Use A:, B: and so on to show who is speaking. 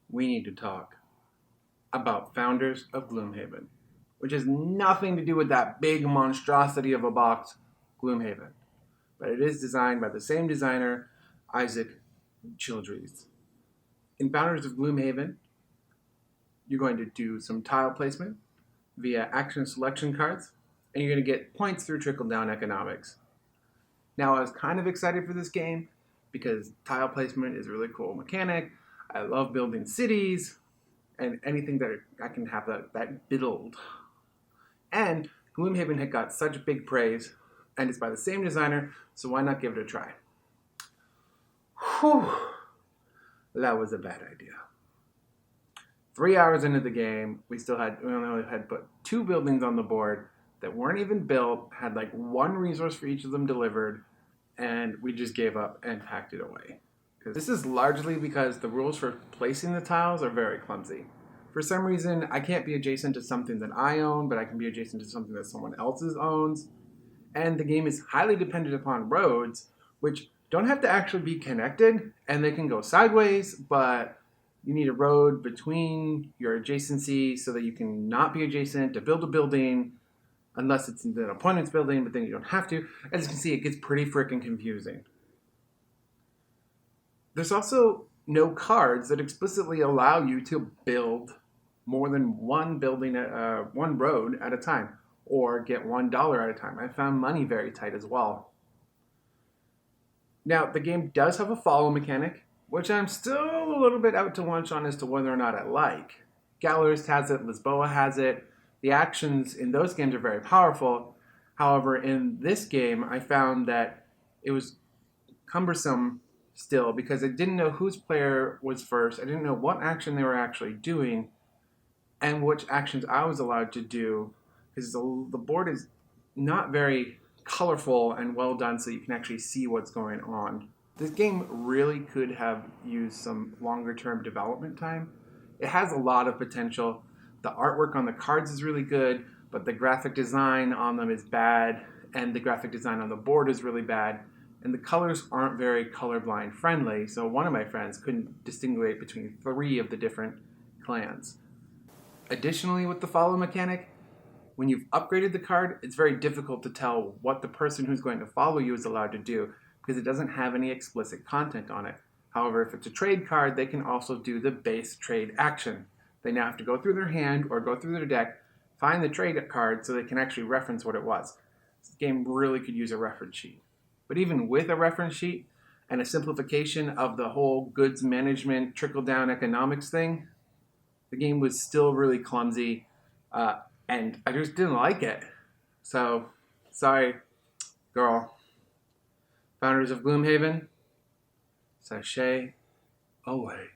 A: we need to talk about Founders of Gloomhaven, which has nothing to do with that big monstrosity of a box, Gloomhaven. But it is designed by the same designer, Isaac Childress. In Founders of Gloomhaven, you're going to do some tile placement via action selection cards, and you're going to get points through trickle-down economics. Now, I was kind of excited for this game because tile placement is a really cool mechanic. I love building cities and anything that I can have that build. And Gloomhaven had got such big praise, and it's by the same designer, so why not give it a try? Whew, that was a bad idea. 3 hours into the game, we only had put 2 buildings on the board that weren't even built, had like 1 resource for each of them delivered, and we just gave up and packed it away. This is largely because the rules for placing the tiles are very clumsy. For some reason, I can't be adjacent to something that I own, but I can be adjacent to something that someone else's owns. And the game is highly dependent upon roads, which don't have to actually be connected, and they can go sideways, but you need a road between your adjacency so that you can not be adjacent to build a building, unless it's an opponent's building, but then you don't have to. As you can see, it gets pretty freaking confusing. There's also no cards that explicitly allow you to build more than one building, one road at a time, or get $1 at a time. I found money very tight as well. Now, the game does have a follow mechanic, which I'm still a little bit out to lunch on as to whether or not I like. Gallerist has it, Lisboa has it. The actions in those games are very powerful. However, in this game, I found that it was cumbersome still because I didn't know whose player was first. I didn't know what action they were actually doing and which actions I was allowed to do because the board is not very colorful and well done so you can actually see what's going on. This game really could have used some longer term development time. It has a lot of potential. The artwork on the cards is really good, but the graphic design on them is bad, and the graphic design on the board is really bad, and the colors aren't very colorblind friendly, so one of my friends couldn't distinguish between 3 of the different clans. Additionally, with the follow mechanic, when you've upgraded the card, it's very difficult to tell what the person who's going to follow you is allowed to do because it doesn't have any explicit content on it. However, if it's a trade card, they can also do the base trade action. They now have to go through their hand or go through their deck, find the trade card so they can actually reference what it was. This game really could use a reference sheet. But even with a reference sheet and a simplification of the whole goods management trickle-down economics thing, the game was still really clumsy, and I just didn't like it. So, sorry, girl. Founders of Gloomhaven, sashay away.